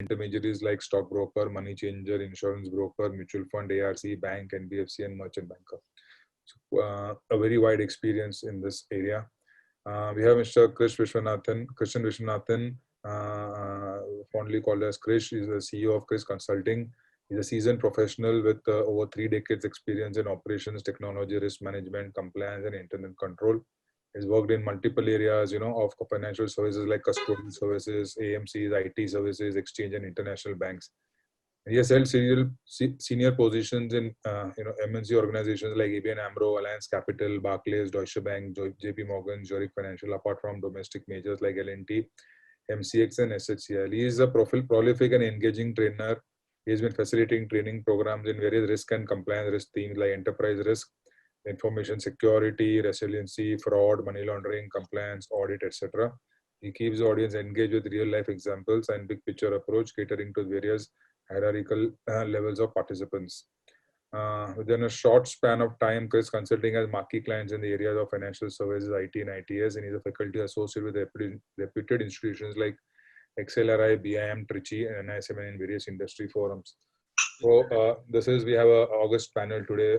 intermediaries like stockbroker, money changer, insurance broker, mutual fund, ARC, bank, NBFC, and merchant banker. So, a very wide experience in this area. We have Mr. Krishan Vishwanathan, fondly called as Krish. He's the CEO of Krish Consulting. He's a seasoned professional with over 3 decades experience in operations, technology, risk management, compliance, and internal control. He's worked in multiple areas, of financial services like custodial services, AMCs, IT services, exchange, and international banks. He has held senior positions in MNC organizations like ABN AMRO, Alliance Capital, Barclays, Deutsche Bank, JP Morgan, Zurich Financial, apart from domestic majors like L&T, MCX, and NSEIL. He is a prolific and engaging trainer. He has been facilitating training programs in various risk and compliance risk themes like enterprise risk, information security, resiliency, fraud, money laundering, compliance, audit, etc. He keeps the audience engaged with real-life examples and big picture approach, catering to various hierarchical levels of participants. Within a short span of time, Chris Consulting has marquee clients in the areas of financial services, IT, and ITS, and is a faculty associate with reputed institutions like XLRI, BIM, Trichy, and NISM, in various industry forums. So we have an August panel today,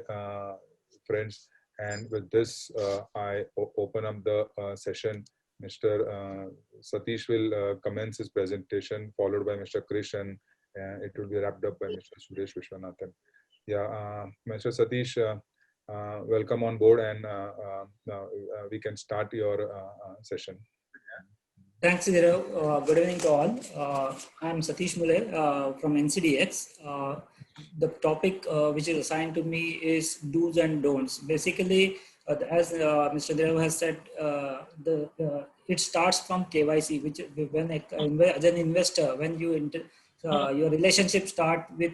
friends, and with this, I open up the session. Mr. Satish will commence his presentation, followed by Mr. Krish, and it will be wrapped up by Mr. Suresh Vishwanathan. Yeah, Mr. Satish, welcome on board, and we can start your session. Thanks, Dhirav. Good evening to all. I'm Satish Mule from NCDX. The topic which is assigned to me is do's and don'ts. Basically, as Mr. Dhirav has said, it starts from KYC, which as an investor, when you your relationship start with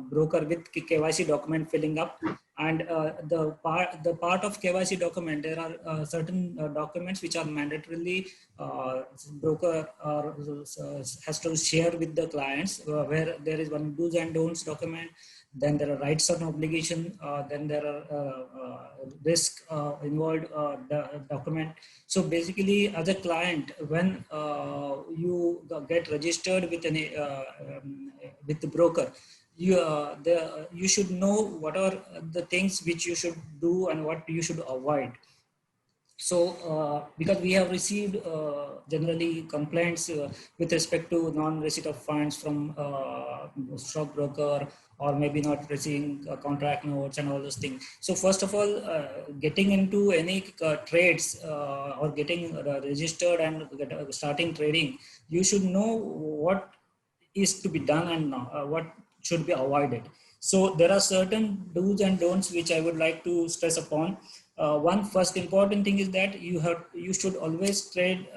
broker with KYC document filling up, and the part of KYC document, there are certain documents which are mandatorily broker has to share with the clients, where there is one do's and don'ts document. Then there are rights and obligation. Then there are risk involved document. So basically, as a client, when you get registered with with the broker, you should know what are the things which you should do and what you should avoid. So because we have received generally complaints with respect to non-receipt of funds from stockbroker, or maybe not receiving contract notes and all those things. So first of all, getting into any trades or getting registered and starting trading, you should know what is to be done and what should be avoided. So there are certain do's and don'ts which I would like to stress upon. One first important thing is that you should always trade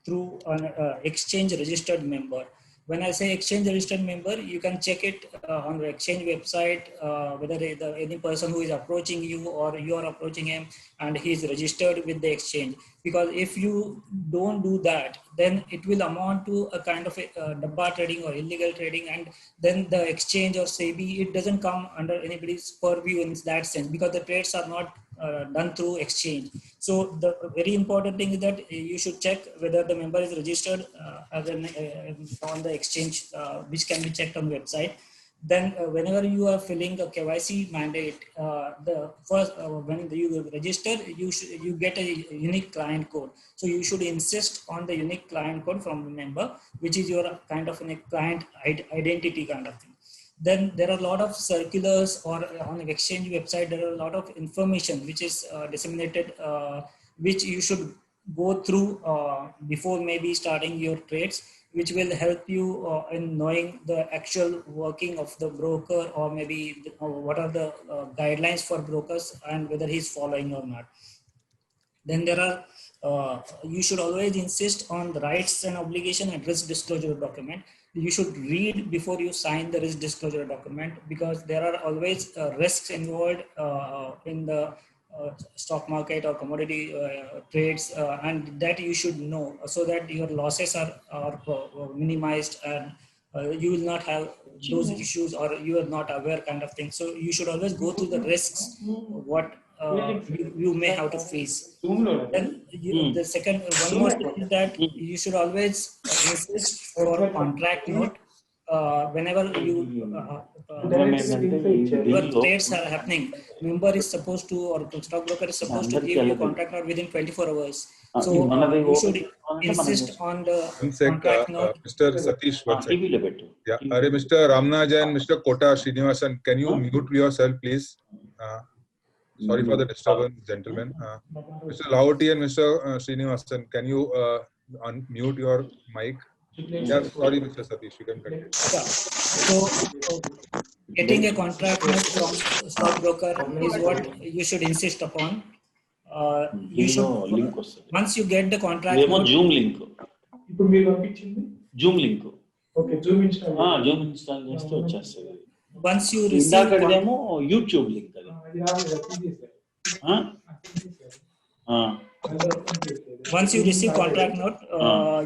through an exchange registered member. When I say exchange registered member, you can check it on the exchange website, whether any person who is approaching you or you are approaching him and he is registered with the exchange. Because if you don't do that, then it will amount to a kind of a dabba trading or illegal trading, and then the exchange or SEBI, it doesn't come under anybody's purview in that sense, because the trades are not done through exchange. So the very important thing is that you should check whether the member is registered on the exchange, which can be checked on the website. Then whenever you are filling a KYC mandate, when you register, you get a unique client code. So you should insist on the unique client code from the member, which is your kind of a client identity kind of thing. Then there are a lot of circulars, or on the exchange website, there are a lot of information which is disseminated, which you should go through before maybe starting your trades, which will help you in knowing the actual working of the broker, or maybe what are the guidelines for brokers and whether he's following or not. Then there are, you should always insist on the rights and obligation and risk disclosure document. You should read before you sign the risk disclosure document, because there are always risks involved in the stock market or commodity trades, and that you should know, so that your losses are minimized, and you will not have those issues, or you are not aware kind of thing. So you should always go through the risks, what you may have to face. Then the second, one more thing is that you should always insist for contract note whenever your trades are happening, member is supposed to, or stockbroker is supposed to give you contract note within 24 hours. So you should insist on the contract note. Mr. Satish, one second. Yeah, Mr. Ramnaj and Mr. Kota Srinivasan, can you mute yourself, please? Sorry for the disturbance, gentlemen. Mr. Lahoti and Mr. Srinivasan, can you unmute your mic? Yeah, sorry, Mr. Satish, you can continue. Yeah. So getting a contract note from stockbroker is what you should insist upon. You should, once you get the contract note, Zoom link. Zoom link. Okay, Zoom install. Zoom install చేస్తే వచ్చేస్తుంది. Once you receive YouTube link అది. Once you receive contract note,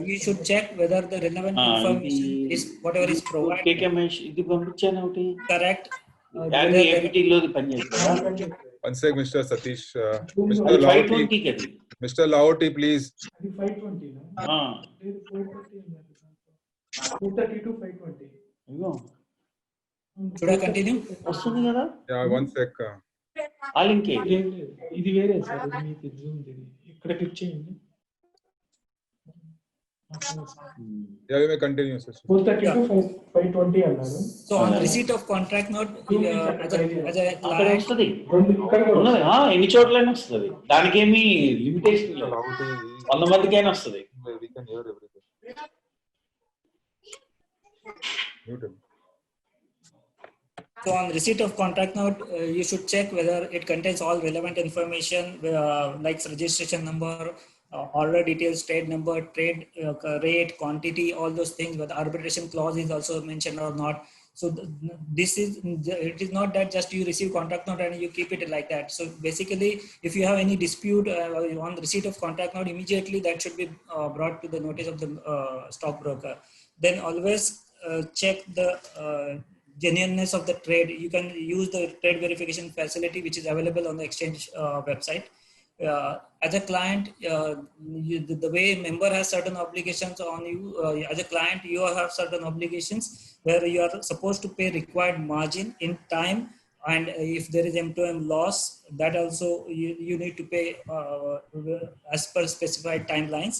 you should check whether the relevant information is whatever is provided. ఇది పంపించాను ఒకటి. Correct. One sec, Mr. Satish. Mr. Lahoti, Mr. Lahoti, please. 520. 430 to 520. Should I continue? Yeah, one sec. ఇది వేరే sir, మీకు Zoom ఇక్కడ click చేయండి. Yeah, we may continue, sir. 430 to 520 అన్నారు. So on receipt of contract note, as a client, ఎన్ని చోట్లైనా వస్తుంది, దానికి ఏమి లిమిటేషన్ లేదు, 100 మందికైనా వస్తుంది. We can hear everything. Mute him. So on receipt of contract note, you should check whether it contains all relevant information, like registration number, order details, trade number, trade rate, quantity, all those things. Whether arbitration clause is also mentioned or not. So it is not that just you receive contract note and you keep it like that. So basically, if you have any dispute on receipt of contract note, immediately that should be brought to the notice of the stockbroker. Then always check the genuineness of the trade. You can use the trade verification facility which is available on the exchange website. As a client, the way member has certain obligations on you, as a client you have certain obligations where you are supposed to pay required margin in time, and if there is M2M loss, that also you need to pay as per specified timelines.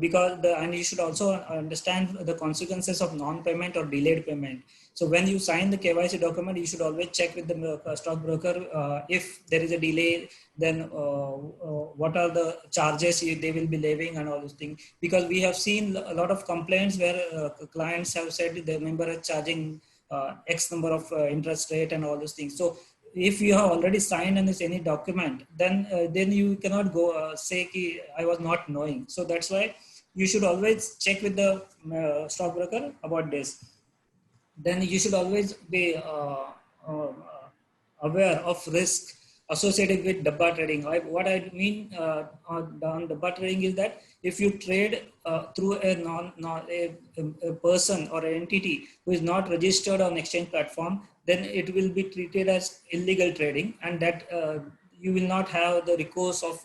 Because and you should also understand the consequences of non-payment or delayed payment. So when you sign the KYC document, you should always check with the stockbroker if there is a delay, then what are the charges they will be levying and all those things. Because we have seen a lot of complaints where clients have said the member is charging X number of interest rate and all those things. So if you have already signed any document, then you cannot go say ki I was not knowing. So that's why you should always check with the stockbroker about this. Then you should always be aware of risk associated with dabba trading. What I mean on dabba trading is that if you trade through a person or an entity who is not registered on exchange platform, then it will be treated as illegal trading, and that you will not have the recourse of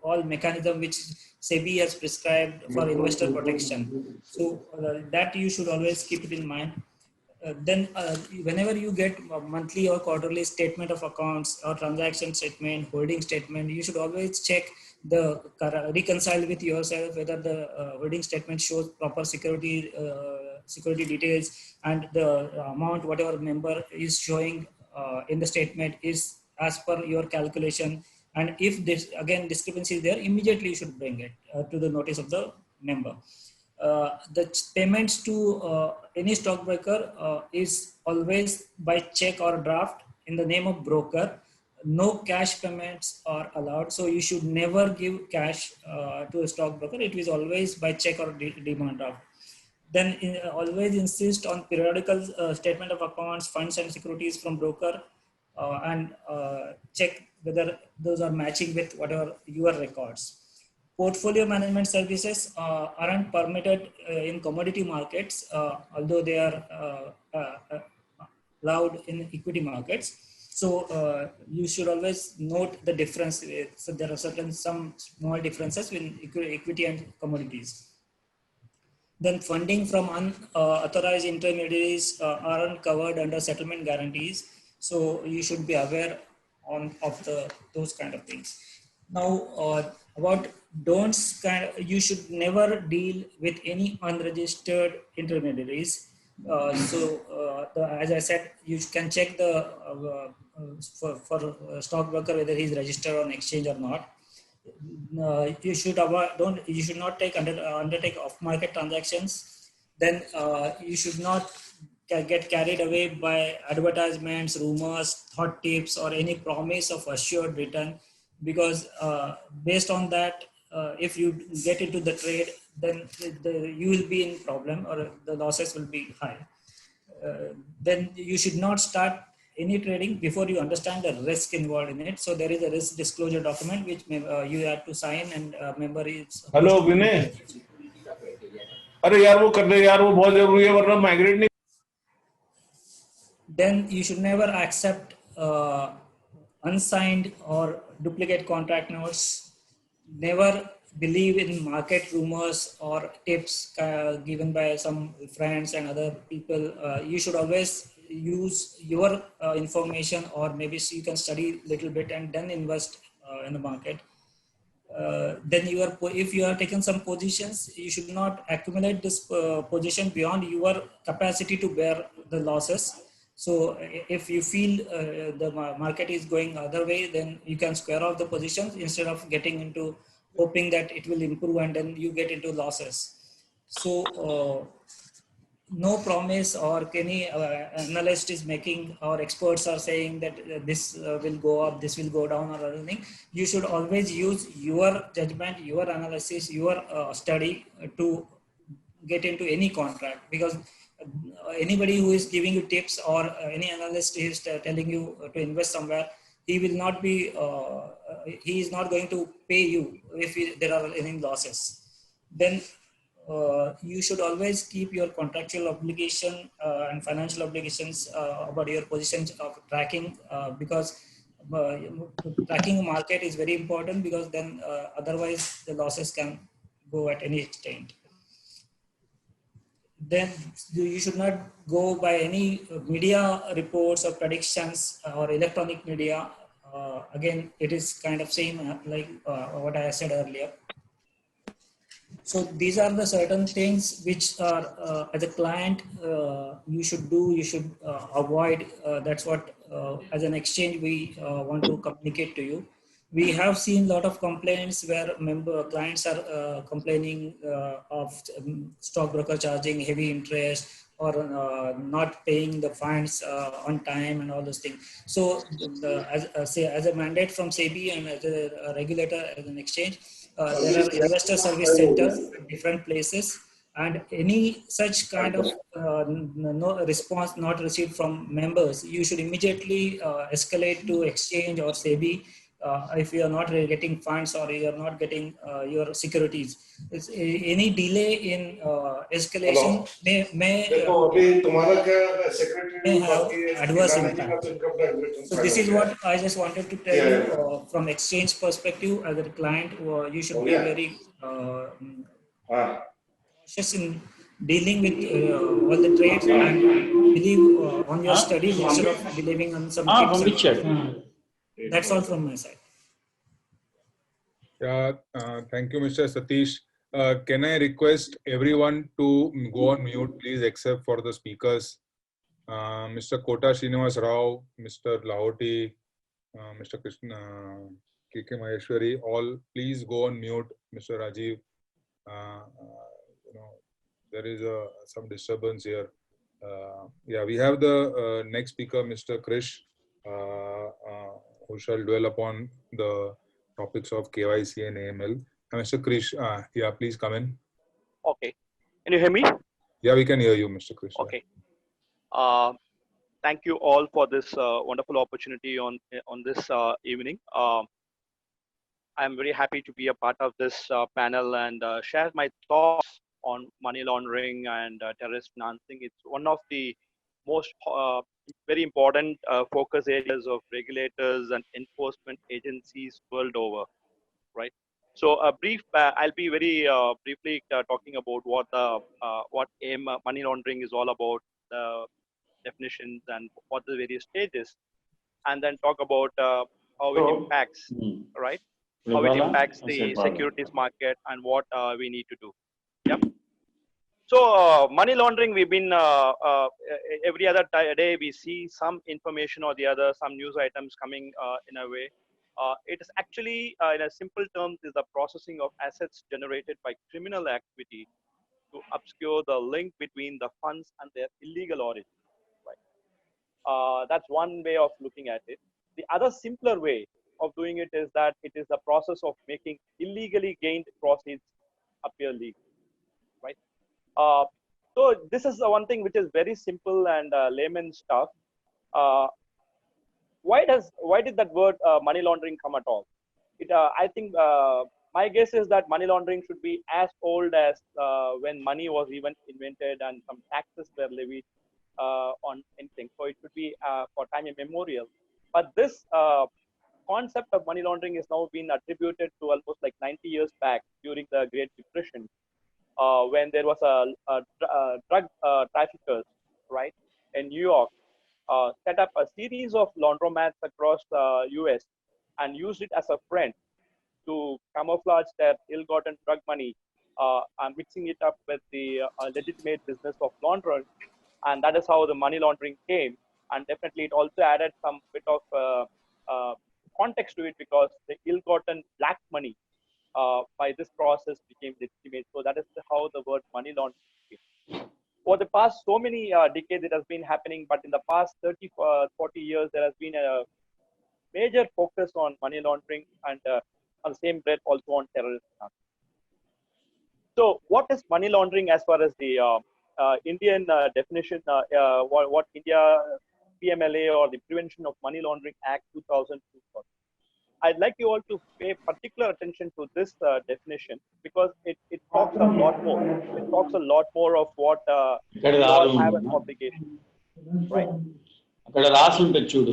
all mechanism which SEBI has prescribed for investor protection. So that you should always keep it in mind. Then whenever you get a monthly or quarterly statement of accounts or transaction statement, holding statement, you should always check reconcile with yourself whether the holding statement shows proper security details, and the amount whatever member is showing in the statement is as per your calculation. And if this again discrepancy is there, immediately you should bring it to the notice of the member. The payments to any stockbroker is always by check or draft in the name of broker. No cash payments are allowed, so you should never give cash to a stockbroker. It is always by check or demand draft. Then always insist on periodical statement of accounts, funds and securities from broker, and check whether those are matching with whatever your records. Portfolio management services aren't permitted in commodity markets, although they are allowed in equity markets. So you should always note the difference. So there are some small differences in equity and commodities. Then funding from unauthorized intermediaries aren't covered under settlement guarantees. So you should be aware of those kind of things. Now, about don'ts, you should never deal with any unregistered intermediaries. As I said, you can check for stockbroker whether he's registered on exchange or not. You should avoid, don't you should not undertake off market transactions. Then you should not get carried away by advertisements, rumors, thought tips, or any promise of assured return, because based on that, if you get into the trade, then you will be in problem, or the losses will be high. Then you should not start any trading before you understand the risk involved in it. So there is a risk disclosure document which you have to sign, and member is. Hello Vinay, अरे यार वो कर दे यार, वो बहुत जरूरी है वरना माइग्रेट नहीं. Then you should never accept unsigned or duplicate contract notes. Never believe in market rumors or tips given by some friends and other people. You should always use your information, or maybe you can study a little bit and then invest in the market. Then if you are taking some positions, you should not accumulate this position beyond your capacity to bear the losses. So if you feel the market is going other way, then you can square off the positions instead of getting into hoping that it will improve and then you get into losses. So no promise or any analyst is making, or experts are saying that this will go up, this will go down, or anything. You should always use your judgment, your analysis, your study to get into any contract, because anybody who is giving you tips, or any analyst is telling you to invest somewhere, he will not be, he is not going to pay you if there are any losses. Then you should always keep your contractual obligation and financial obligations about your positions of tracking, because tracking market is very important, because then otherwise the losses can go at any extent. Then you should not go by any media reports or predictions or electronic media. Again, it is kind of same like what I said earlier. So these are the certain things which are as a client you should do, you should avoid. That's what as an exchange we want to communicate to you. We have seen a lot of complaints where clients are complaining of stockbroker charging heavy interest, or not paying the funds on time and all those things. So as a mandate from SEBI and as a regulator, as an exchange, there are investor service centers in different places, and any such kind of no response not received from members, you should immediately escalate to exchange or SEBI if you are not getting funds, or you are not getting your securities. Any delay in escalation may have adverse impact. So this is what I just wanted to tell you from exchange perspective. As a client, you should be very cautious in dealing with all the trades, and believe on your studies instead of believing on some tips. That's all from my side. Yeah, thank you, Mr. Satish. Can I request everyone to go on mute, please, except for the speakers? Mr. Kota Srinivas Rao, Mr. Lahoti, Mr. Krishna, KK Maheshwari, all please go on mute. Mr. Rajiv, there is some disturbance here. Yeah, we have the next speaker, Mr. Krish, who shall dwell upon the topics of KYC and AML. Mr. Krish, yeah, please come in. Okay. Can you hear me? Yeah, we can hear you, Mr. Krish. Okay. Thank you all for this wonderful opportunity on this evening. I'm very happy to be a part of this panel and share my thoughts on money laundering and terrorist financing. It's one of the most very important focus areas of regulators and enforcement agencies world over, right? So a brief, I'll be very briefly talking about what money laundering is all about, the definitions and what the various stages, and then talk about how it impacts, right? How it impacts the securities market and what we need to do. Yep. So money laundering, we've been every other day we see some information or the other, some news items coming in a way. It is actually, in a simple terms, is the processing of assets generated by criminal activity to obscure the link between the funds and their illegal origin. Right. That's one way of looking at it. The other simpler way of doing it is that it is the process of making illegally gained proceeds appear legal. Right. Uh, so this is the one thing which is very simple and layman stuff. Uh, why did that word money laundering come at all? I think my guess is that money laundering should be as old as when money was even invented and some taxes were levied on anything. So it should be for time immemorial. But this concept of money laundering is now been attributed to almost like 90 years back during the Great Depression, when there was a drug traffickers, right, in New York, set up a series of laundromats across the US and used it as a friend to camouflage their ill-gotten drug money, and mixing it up with the legitimate business of laundering. And that is how the money laundering came. And definitely it also added some bit of context to it, because the ill-gotten black money by this process became legitimate. So that is how the word money laundering came. For the past so many decades, it has been happening, but in the past 30, 40 years, there has been a major focus on money laundering, and on the same breath also on terrorism. So what is money laundering as far as the Indian definition, what India PMLA, or the Prevention of Money Laundering Act 2002? I'd like you all to pay particular attention to this definition, because it talks a lot more. It talks a lot more of what we all have an obligation, right? అక్కడ రాసి ఉంటుంది చూడు,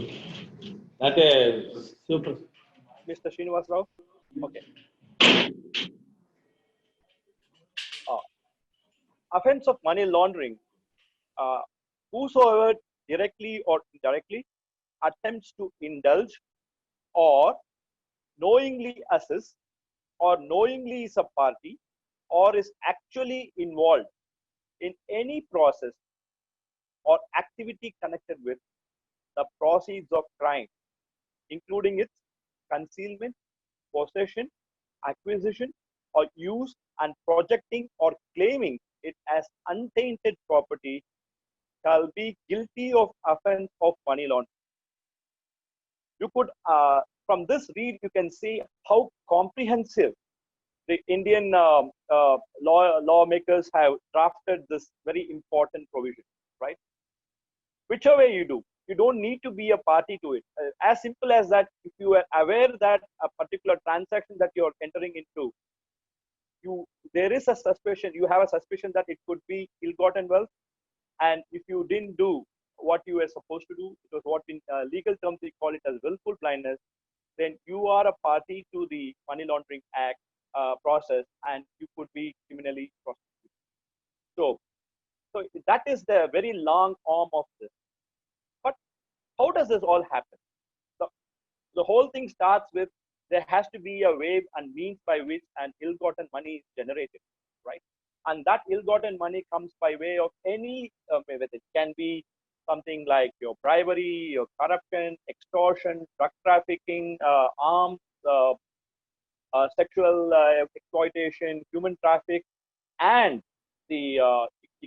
అంటే super. Mr. Srinivas Rao? Okay. Offense of money laundering, whosoever directly or indirectly attempts to indulge or knowingly assist or knowingly is a party or is actually involved in any process or activity connected with the proceeds of crime, including its concealment, possession, acquisition, or use, and projecting or claiming it as untainted property, shall be guilty of offense of money laundering. You could, from this read, you can see how comprehensive the Indian lawmakers have drafted this very important provision, right? Whichever way you do, you don't need to be a party to it. As simple as that, if you are aware that a particular transaction that you are entering into, there is a suspicion, you have a suspicion that it could be ill-gotten wealth, and if you didn't do what you were supposed to do, it was what in legal terms we call it as willful blindness, then you are a party to the Money Laundering Act process, and you could be criminally prosecuted. So that is the very long arm of this. But how does this all happen? The whole thing starts with, there has to be a way and means by which an ill-gotten money is generated, right? And that ill-gotten money comes by way of any method. It can be something like your bribery, your corruption, extortion, drug trafficking, arms, sexual exploitation, human traffic, and the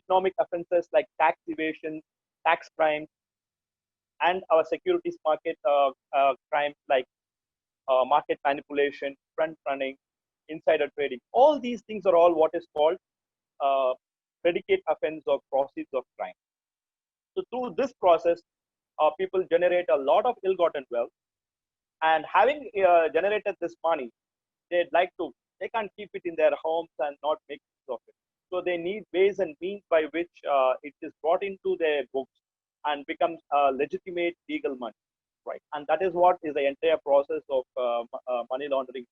economic offenses like tax evasion, tax crimes, and our securities market crimes like market manipulation, front running, insider trading. All these things are all what is called predicate offense or proceeds of crime. So through this process, people generate a lot of ill-gotten wealth, and having generated this money, they can't keep it in their homes and not make use of it. So they need ways and means by which it is brought into their books and becomes legitimate legal money, right? And that is what is the entire process of money laundering.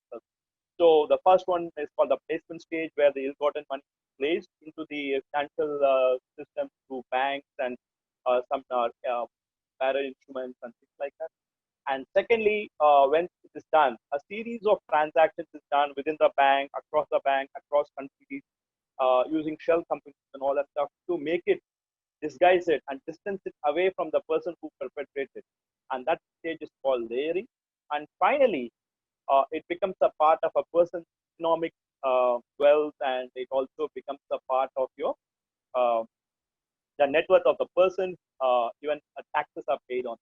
So the first one is called the placement stage, where the ill-gotten money is placed into the financial system through banks and some bearer instruments and things like that. And secondly, when it is done, a series of transactions is done within the bank, across countries, using shell companies and all that stuff to make it, disguise it, and distance it away from the person who perpetrated it. And that stage is called layering. And finally, it becomes a part of a person's economic wealth, and it also becomes a part of your the net worth of the person. Even taxes are paid on.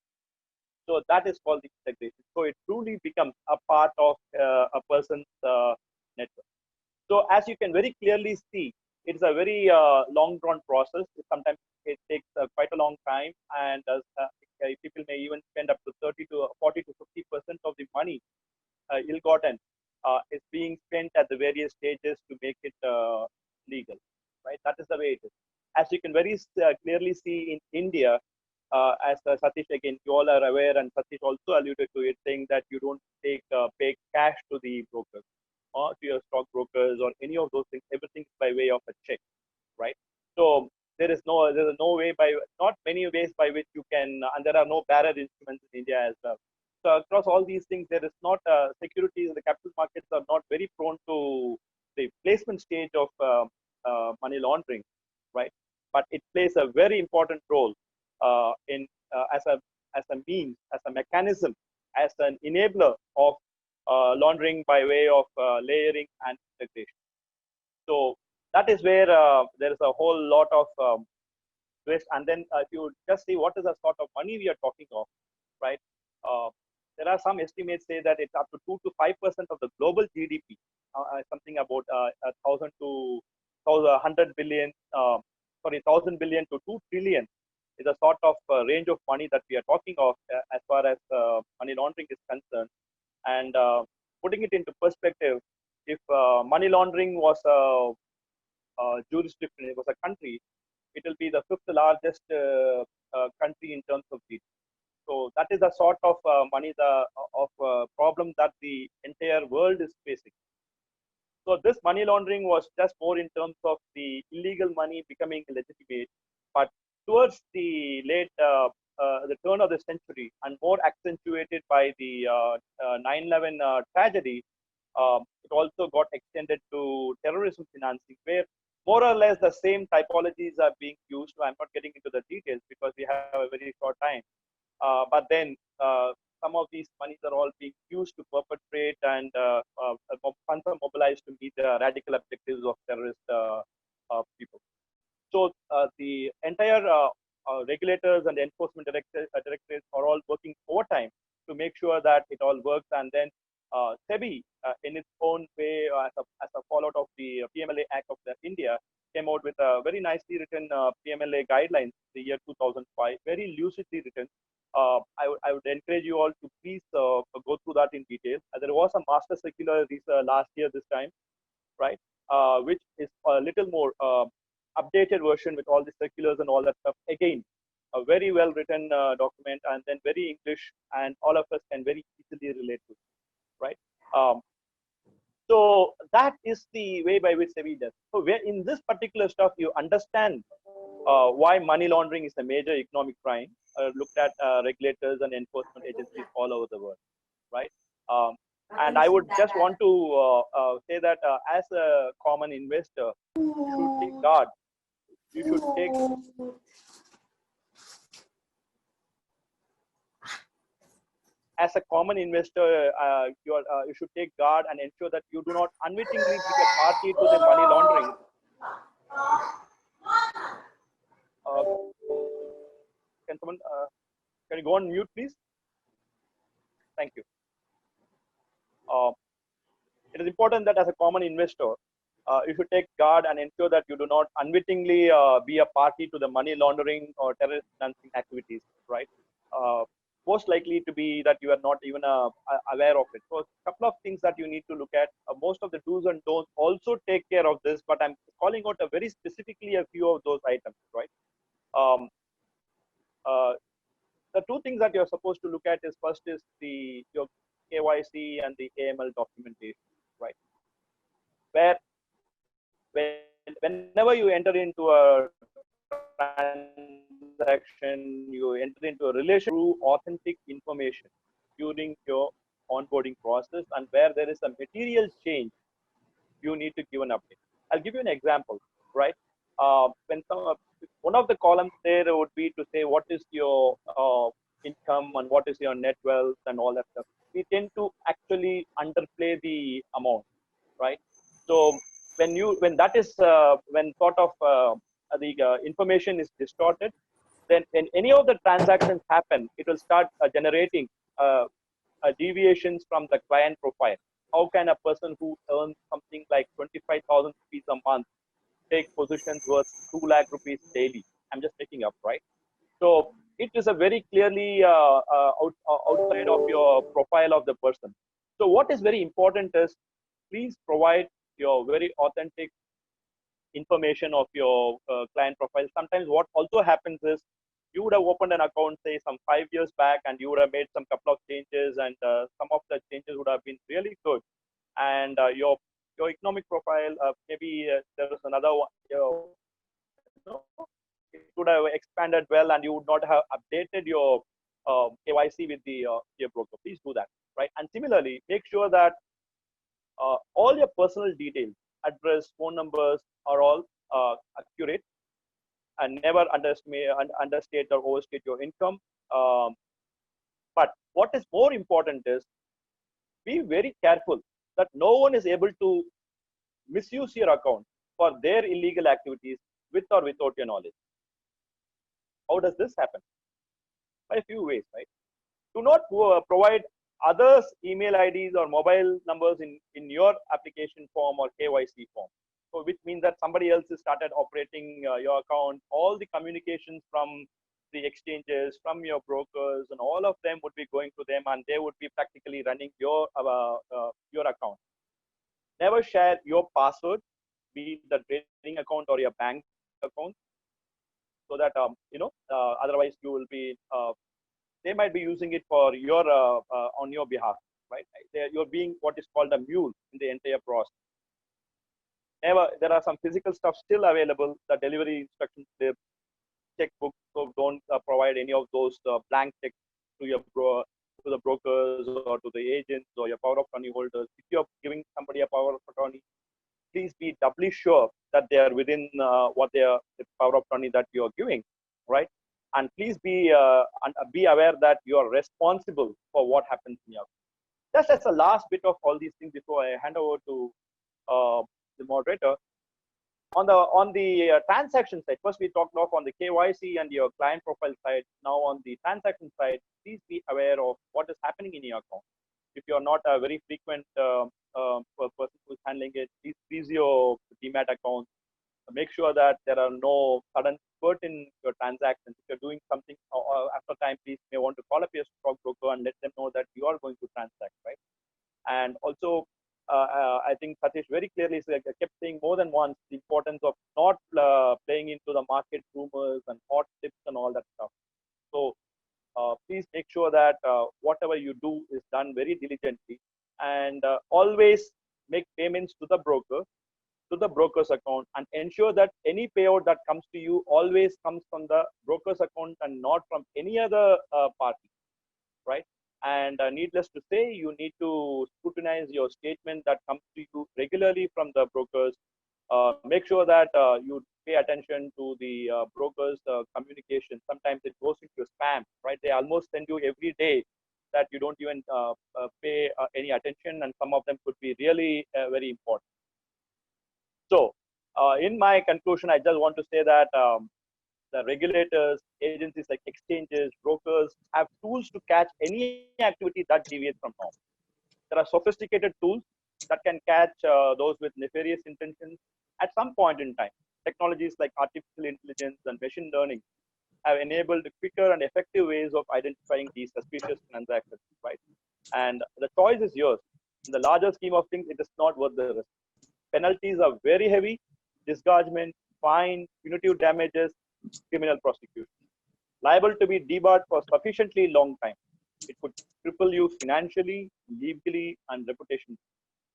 So that is called the integration. So it truly becomes a part of a person's network. So as you can very clearly see, it's a very long drawn process. Sometimes it takes quite a long time, and people may even spend up to 30 to 40 to 50% of the money ill-gotten is being spent at the various stages to make it legal, right? That is the way it is. As you can very clearly see in India, as Satish, again, you all are aware, and Satish also alluded to it, saying that you don't pay cash to the brokers or to your stockbrokers or any of those things. Everything is by way of a check, right? So there is no way not many ways by which you can, and there are no bearer instruments in India as well. So across all these things, there is not securities. The capital markets are not very prone to the placement stage of money laundering, right? But it plays a very important role in as a means, as a mechanism, as an enabler of laundering by way of layering and integration. So that is where there is a whole lot of twist. And then if you just see what is the sort of money we are talking of, right? There are some estimates say that it's up to 2 to 5% of the global GDP, something about 1,000 to 100 billion, 1,000 billion to 2 trillion is a sort of range of money that we are talking of as far as money laundering is concerned. And putting it into perspective, if money laundering was a jurisdiction, it was a country, it will be the 5th largest country in terms of GDP. So that is the sort of money, problem that the entire world is facing. So this money laundering was just more in terms of the illegal money becoming legitimate, but towards the late the turn of the century, and more accentuated by the 9/11 tragedy, it also got extended to terrorism financing, where more or less the same typologies are being used. I'm not getting into the details because we have a very short time. But then some of these monies are all being used to perpetrate, and funds are mobilized to meet the radical objectives of terrorist people. So the entire regulators and enforcement directorates are all working overtime to make sure that it all works. And then SEBI, in its own way, as a fallout of the PMLA Act of India, came out with a very nicely written PMLA guidelines the year 2005, very lucidly written. I would encourage you all to please go through that in detail. There was a master circular last year this time, right, which is a little more updated version with all the circulars and all that stuff. Again, a very well written document, and then very English, and all of us can very easily relate to it, right? So that is the way by which SEBI does. So where in this particular stuff, you understand why money laundering is a major economic crime, looked at regulators and enforcement agencies all over the world, right? And I would just want to say that as a common investor, you should take guard. You should take as a common investor, you should take guard and ensure that you do not unwittingly be a party to the money laundering. Can someone can you go on mute, please? Thank you. It is important that as a common investor, you should take guard and ensure that you do not unwittingly be a party to the money laundering or terrorist financing activities, right? Most likely to be that you are not even aware of it. So a couple of things that you need to look at. Most of the do's and don'ts also take care of this, but I'm calling out a very specifically a few of those items, right? The two things that you're supposed to look at is first is your KYC and the AML documentation, right? where whenever you enter into a transaction, you enter into a relation through authentic information during your onboarding process, and where there is a material change, you need to give an update. I'll give you an example, right? One of the columns there would be to say what is your income and what is your net wealth and all that stuff. We tend to actually underplay the amount, right? So when that is when sort of the information is distorted, then when any of the transactions happen, it will start generating deviations from the client profile. How can a person who earns something like 25,000 rupees a month take positions worth 2 lakh rupees daily? I'm just taking up, right? So it is a very clearly outside of your profile of the person. So what is very important is, please provide your very authentic information of your client profile. Sometimes what also happens is, you would have opened an account, say, some 5 years back, and you would have made some couple of changes, and some of the changes would have been really good. And your economic profile, maybe there was another one, it would have expanded well, and you would not have updated your KYC with the your broker. Please do that, right? And similarly, make sure that all your personal details, address, phone numbers, are all accurate, and never understate or overstate your income. But what is more important is, be very careful that no one is able to misuse your account for their illegal activities with or without your knowledge. How does this happen? By a few ways, right? Do not provide others' email IDs or mobile numbers in your application form or KYC form. So which means that somebody else has started operating your account. All the communications from the exchanges, from your brokers, and all of them would be going to them, and they would be practically running your account. Never share your password, be it the trading account or your bank account, so that otherwise you will be they might be using it for your on your behalf, right? You're being what is called a mule in the entire process. There are some physical stuff still available, the delivery instruction slip, checkbook. So don't provide any of those blank checks to your to the brokers or to the agents or your power of attorney holders. If you're giving somebody a power of attorney, please be doubly sure that they are within what the power of attorney that you are giving, right? And please be aware that you are responsible for what happens in your. Just as a last bit of all these things before I hand over to the moderator, on the transaction side, first we talked of on the KYC and your client profile side. Now on the transaction side, please be aware of what is happening in your account. If you are not a very frequent person who is handling it, please freeze your demat account. Make sure that there are no sudden spurt in your transactions. If you're doing something after time, please may want to call up your stockbroker and let them know that you are going to transact, right? And also, I think Satish very clearly kept saying more than once the importance of not playing into the market rumors and hot tips and all that stuff. So please make sure that whatever you do is done very diligently, and always make payments to the broker's account, and ensure that any payout that comes to you always comes from the broker's account and not from any other party, right? And needless to say, you need to scrutinize your statement that comes to you regularly from the brokers. Make sure that you pay attention to the brokers' communication. Sometimes it goes into spam, right? They almost send you every day that you don't even pay any attention, and some of them could be really very important. So in my conclusion, I just want to say that the regulators, agencies like exchanges, brokers have tools to catch any activity that deviates from norm. There are sophisticated tools that can catch those with nefarious intentions at some point in time. Technologies like artificial intelligence and machine learning have enabled quicker and effective ways of identifying these suspicious transactions, right? And the choice is yours. In the larger scheme of things, it is not worth the risk. Penalties are very heavy: disgorgement, fine, punitive damages, criminal prosecution. Liable to be debarred for sufficiently long time. It could cripple you financially, legally, and reputationally.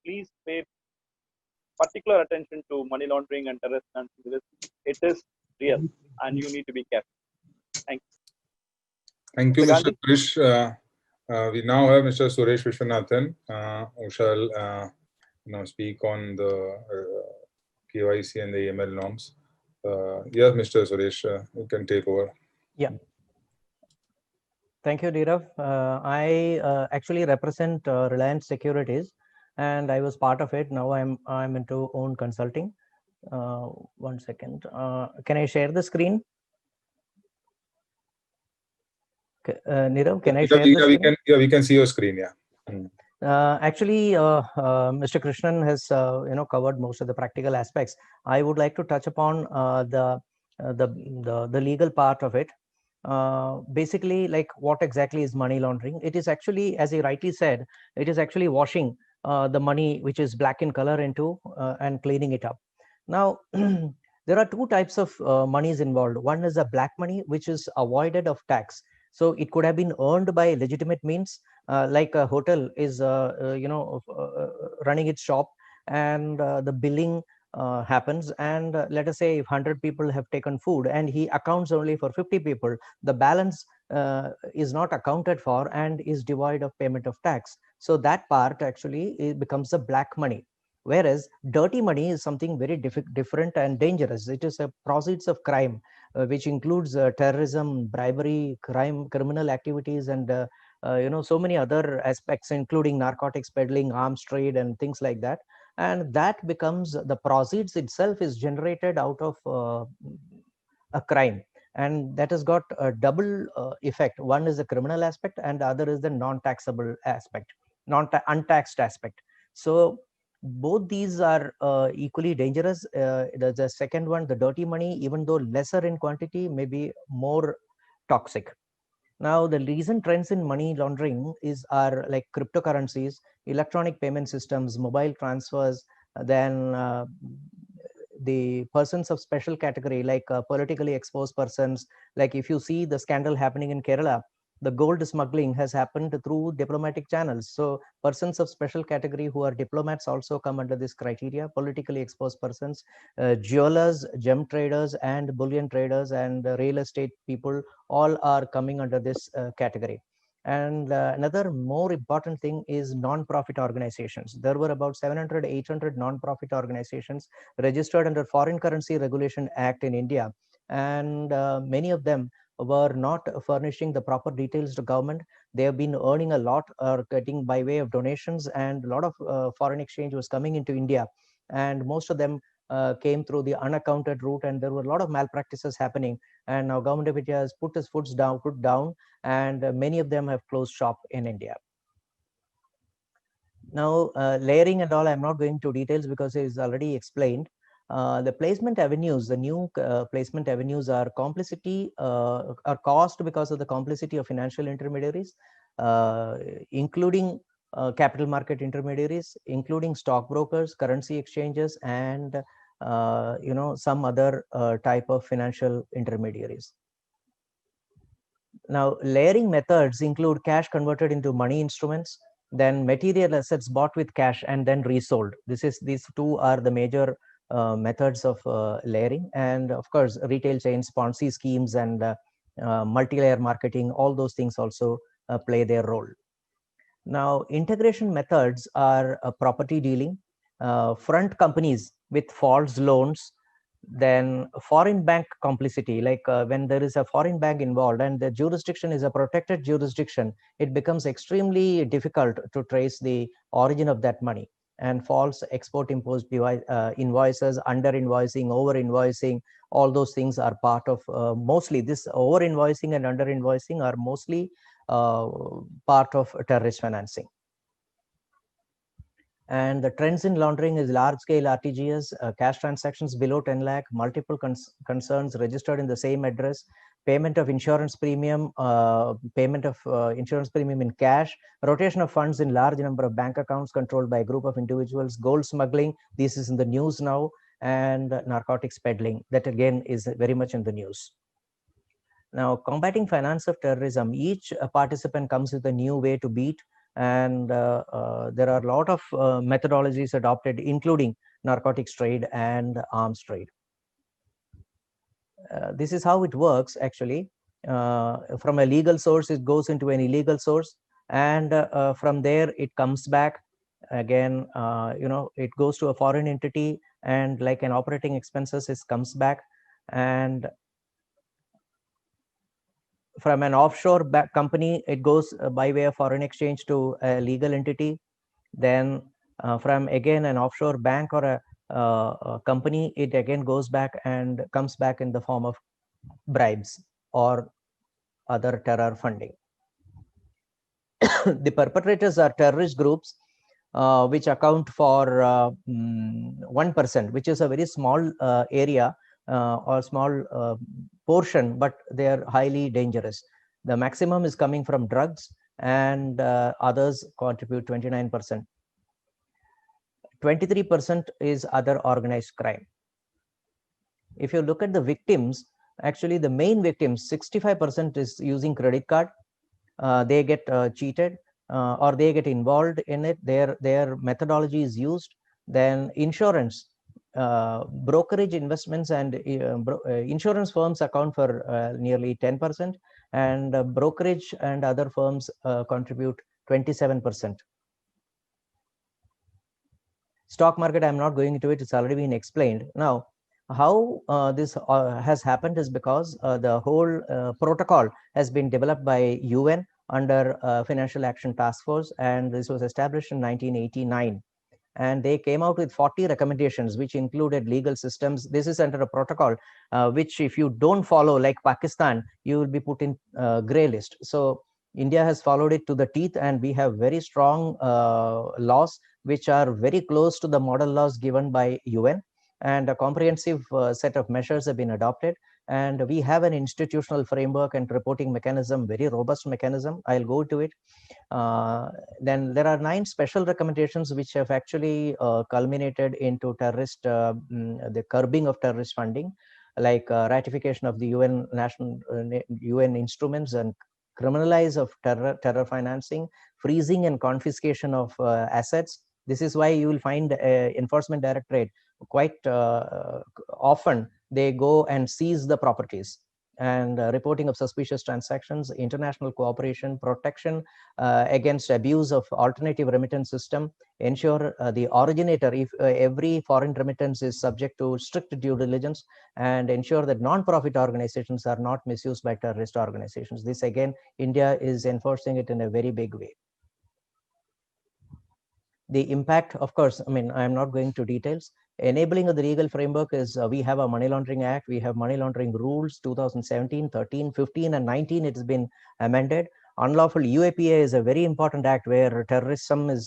Please pay particular attention to money laundering and terrorist financing. It is real, and you need to be careful. Thank you. Thank you, Mr. Gandhi? Krish. We now have Mr. Suresh Vishwanathan, who shall speak on the KYC and the AML norms. Yes, Mr. Suresh, you can take over. Yeah. Thank you, Dhirav. I actually represent Reliance Securities, and I was part of it. Now I'm into own consulting. 1 second. Can I share the screen? Nirav, can I share the screen? We can see your screen. Yeah. Actually, Mr. Krishnan has covered most of the practical aspects. I would like to touch upon the legal part of it. Basically, like, what exactly is money laundering? It is actually, as he rightly said, it is actually washing the money which is black in color into and cleaning it up. Now, there are two types of monies involved. One is a black money, which is avoided of tax. So it could have been earned by legitimate means, like a hotel is running its shop, and the billing happens, and let us say if 100 people have taken food and he accounts only for 50 people, the balance is not accounted for and is devoid of payment of tax. So that part actually it becomes a black money. Whereas dirty money is something very different and dangerous. It is a proceeds of crime, which includes terrorism, bribery, criminal activities, and so many other aspects, including narcotics peddling, arms trade, and things like that. And that becomes, the proceeds itself is generated out of a crime, and that has got a double effect. One is the criminal aspect, and the other is the non-taxable aspect, untaxed aspect. So both these are equally dangerous. The second one, the dirty money, even though lesser in quantity, may be more toxic. Now, the recent trends in money laundering are like cryptocurrencies, electronic payment systems, mobile transfers, then the persons of special category, like politically exposed persons. Like if you see the scandal happening in Kerala, the gold smuggling has happened through diplomatic channels. So persons of special category who are diplomats also come under this criteria. Politically exposed persons, jewelers, gem traders, and bullion traders, and real estate people, all are coming under this category. And another more important thing is non-profit organizations. There were about 700, 800 non-profit organizations registered under Foreign Currency Regulation Act in India. And many of them were not furnishing the proper details to government. They have been earning a lot, or getting by way of donations, and a lot of foreign exchange was coming into India. And most of them came through the unaccounted route, and there were a lot of malpractices happening. And now government of India has put its foot down, and many of them have closed shop in India. Now, layering and all, I'm not going to details because it is already explained. The placement avenues, the new placement avenues are complicity, are caused because of the complicity of financial intermediaries, including capital market intermediaries, including stockbrokers, currency exchanges, and some other type of financial intermediaries. Now, layering methods include cash converted into money instruments, then material assets bought with cash and then resold. These two are the major methods of layering. And of course, retail chains, Ponzi schemes, and multi-layer marketing, all those things also play their role. Now, integration methods are property dealing, front companies with false loans, then foreign bank complicity, like when there is a foreign bank involved and the jurisdiction is a protected jurisdiction, it becomes extremely difficult to trace the origin of that money. And false export imposed invoices, under invoicing, over invoicing, all those things are part of mostly this over invoicing and under invoicing are mostly part of terrorist financing. And the trends in laundering is large-scale RTGS, cash transactions below 10 lakh, multiple concerns registered in the same address, payment of insurance premium, in cash, rotation of funds in large number of bank accounts controlled by a group of individuals, gold smuggling, this is in the news now, and narcotics peddling, that again is very much in the news. Now, combating finance of terrorism, each participant comes with a new way to beat, and there are a lot of methodologies adopted, including narcotics trade and arms trade. This is how it works actually. From a legal source, it goes into an illegal source, and from there it comes back again. It goes to a foreign entity, and like an operating expenses, it comes back, and from an offshore company, it goes by way of foreign exchange to a legal entity. Then from again an offshore bank or a company, it again goes back and comes back in the form of bribes or other terror funding. The perpetrators are terrorist groups, which account for 1%, which is a very small area or small portion, but they are highly dangerous. The maximum is coming from drugs, and others contribute 29%. 23% is other organized crime. If you look at the victims, actually the main victims, 65% is using credit card. They get cheated or they get involved in it. Their methodology is used. Then insurance, brokerage investments, and insurance firms account for nearly 10%, and brokerage and other firms contribute 27%. Stock market, I'm not going into it, it's already been explained. Now, how this has happened is because the whole protocol has been developed by UN under Financial Action Task Force, and this was established in 1989. And they came out with 40 recommendations, which included legal systems. This is under a protocol, which if you don't follow, like Pakistan, you will be put in gray list. So India has followed it to the teeth, and we have very strong laws, which are very close to the model laws given by UN. And a comprehensive set of measures have been adopted. And we have an institutional framework and reporting mechanism, very robust mechanism. I'll go to it. Then there are 9 special recommendations which have actually culminated into terrorist, the curbing of terrorist funding, like ratification of the UN UN instruments, and criminalize of terror financing, freezing and confiscation of assets. This is why you will find Enforcement Directorate quite often they go and seize the properties, and reporting of suspicious transactions, international cooperation, protection against abuse of alternative remittance system, ensure the originator, if every foreign remittance is subject to strict due diligence, and ensure that non-profit organizations are not misused by terrorist organizations. This again, India is enforcing it in a very big way. The impact, of course, I mean, I'm not going to details. Enabling of the legal framework is we have a Money Laundering Act, we have Money Laundering Rules 2017, 13, 15, and 19. It has been amended. Unlawful UAPA is a very important act where terrorism is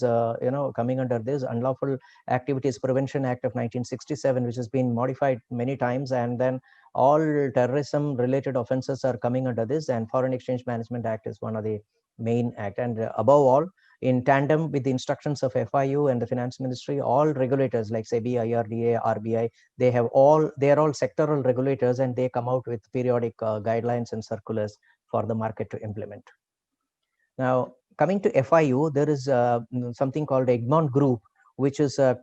coming under this. Unlawful Activities Prevention Act of 1967, which has been modified many times, and then all terrorism related offenses are coming under this. And Foreign Exchange Management Act is one of the main act. And above all, in tandem with the instructions of FIU and the Finance Ministry, all regulators like SEBI, IRDA, RBI, they are all sectoral regulators, and they come out with periodic guidelines and circulars for the market to implement. Now, coming to FIU, there is something called Egmont Group, which is a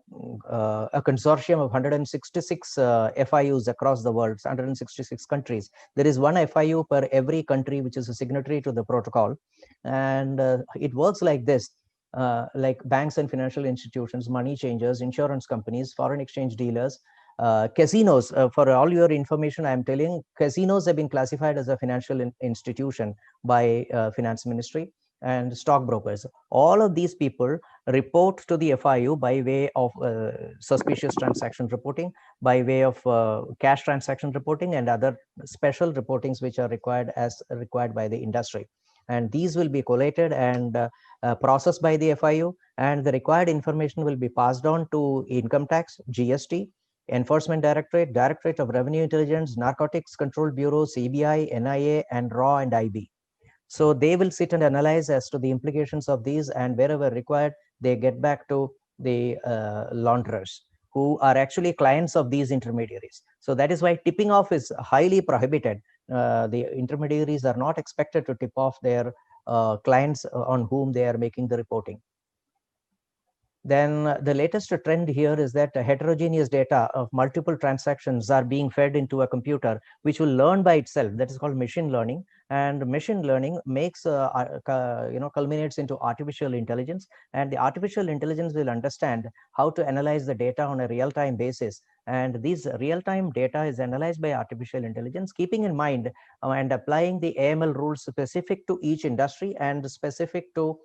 consortium of 166 FIUs across the world, 166 countries. There is one FIU per every country which is a signatory to the protocol. And it works like this, like banks and financial institutions, money changers, insurance companies, foreign exchange dealers, casinos. For all your information, I'm telling, casinos have been classified as a financial institution by Finance Ministry, and stockbrokers. All of these people report to the FIU by way of suspicious transaction reporting, by way of cash transaction reporting, and other special reportings which are required by the industry. And these will be collated and processed by the FIU, and the required information will be passed on to Income Tax, GST, Enforcement Directorate, Directorate of Revenue Intelligence, Narcotics Control Bureau, CBI, NIA, and RAW and IB. So they will sit and analyze as to the implications of these, and wherever required, they get back to the launderers, who are actually clients of these intermediaries. So that is why tipping off is highly prohibited. The intermediaries are not expected to tip off their clients on whom they are making the reporting. Then the latest trend here is that heterogeneous data of multiple transactions are being fed into a computer, which will learn by itself. That is called machine learning. And machine learning makes, culminates into artificial intelligence. And the artificial intelligence will understand how to analyze the data on a real-time basis. And this real-time data is analyzed by artificial intelligence, keeping in mind and applying the AML rules specific to each industry and specific to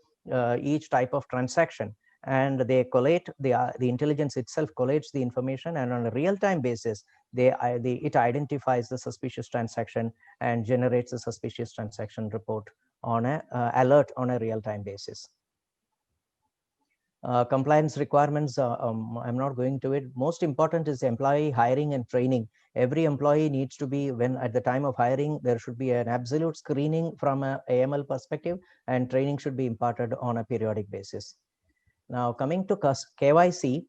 each type of transaction. And they collate, the intelligence itself collates the information, and on a real-time basis, it identifies the suspicious transaction and generates a suspicious transaction report on a alert on a real-time basis. Compliance requirements, I'm not going to it. Most important is employee hiring and training. Every employee needs to be, when at the time of hiring, there should be an absolute screening from an AML perspective, and training should be imparted on a periodic basis. Now, coming to KYC,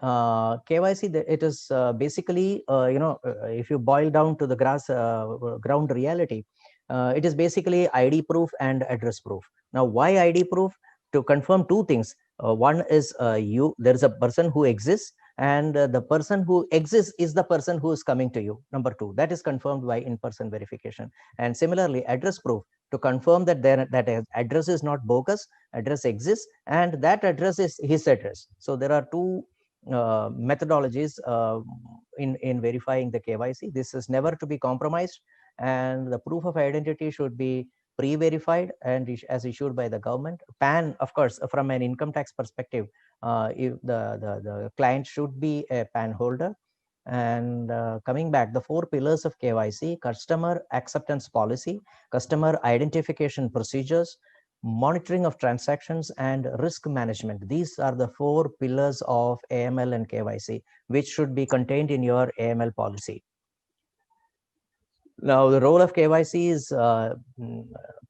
KYC, it is basically, if you boil down to the ground reality, it is basically ID proof and address proof. Now, why ID proof? To confirm two things. One is there is a person who exists, and the person who exists is the person who is coming to you. Number two, that is confirmed by in-person verification. And similarly, address proof, to confirm that that address is not bogus, address exists, and that address is his address. So there are two methodologies in verifying the KYC. This is never to be compromised, and the proof of identity should be pre-verified and as issued by the government. PAN, of course, from an income tax perspective, if the client should be a PAN holder. And coming back, the 4 pillars of KYC: customer acceptance policy, customer identification procedures, monitoring of transactions, and risk management. These are the 4 pillars of AML and KYC, which should be contained in your AML policy. Now, the role of KYC is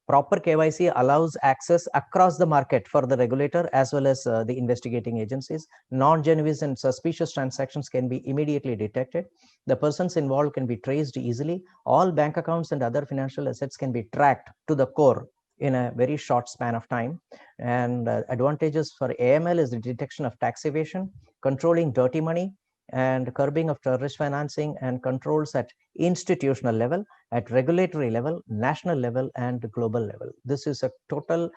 proper KYC allows access across the market for the regulator as well as the investigating agencies. Non-genuine and suspicious transactions can be immediately detected. The persons involved can be traced easily. All bank accounts and other financial assets can be tracked to the core in a very short span of time. And advantages for AML is the detection of tax evasion, controlling dirty money, and curbing of terrorist financing, and controls at institutional level, at regulatory level, national level, and global level. This is a total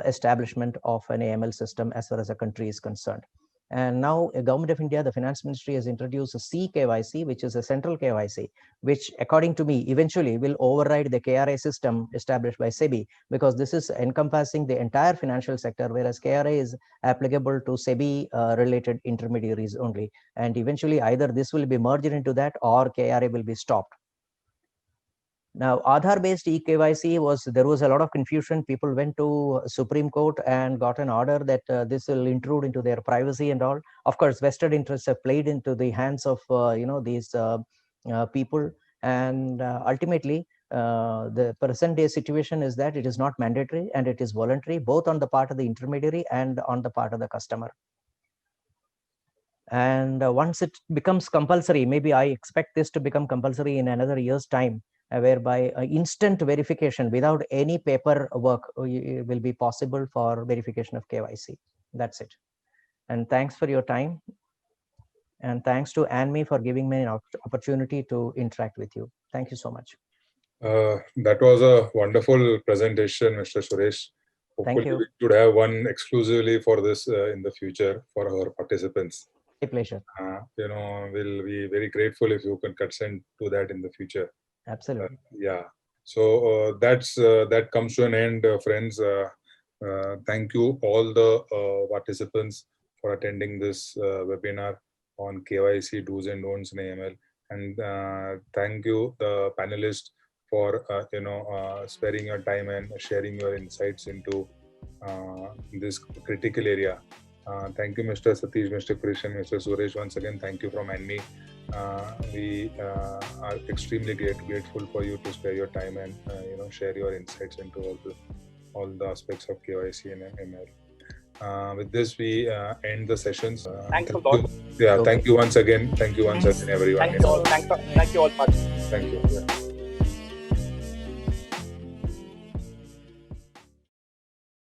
establishment of an AML system as far as a country is concerned. And now, the Government of India, the Finance Ministry, has introduced a CKYC, which is a central KYC, which, according to me, eventually will override the KRA system established by SEBI, because this is encompassing the entire financial sector, whereas KRA is applicable to SEBI-related intermediaries only. And eventually, either this will be merged into that or KRA will be stopped. Now, Aadhaar-based eKYC there was a lot of confusion. People went to Supreme Court and got an order that this will intrude into their privacy and all. Of course, vested interests have played into the hands of these people, and ultimately, the present day situation is that it is not mandatory and it is voluntary, both on the part of the intermediary and on the part of the customer. And once it becomes compulsory, maybe I expect this to become compulsory in another year's time, whereby instant verification without any paperwork will be possible for verification of KYC. That's it. And thanks for your time. And thanks to ANMI for giving me an opportunity to interact with you. Thank you so much. That was a wonderful presentation, Mr. Suresh. Hopefully, we should have one exclusively for this in the future for our participants. A pleasure. We'll be very grateful if you can consent to that in the future. Absolutely. Yeah. So that comes to an end, friends. Thank you all the participants for attending this webinar on KYC do's and don'ts in AML, and thank you the panelists for sparing your time and sharing your insights into this critical area. Thank you, Mr. Satish, Mr. Krish, and Mr. Suresh. Once again, thank you from ANMI. We are extremely grateful for you to spare your time and share your insights into all the aspects of KYC and ML. With this, we end the sessions. Thanks a lot. Yeah, thank you once again. Thank you once again, everyone. Thank you all. Thank you all. Thank you. Yeah.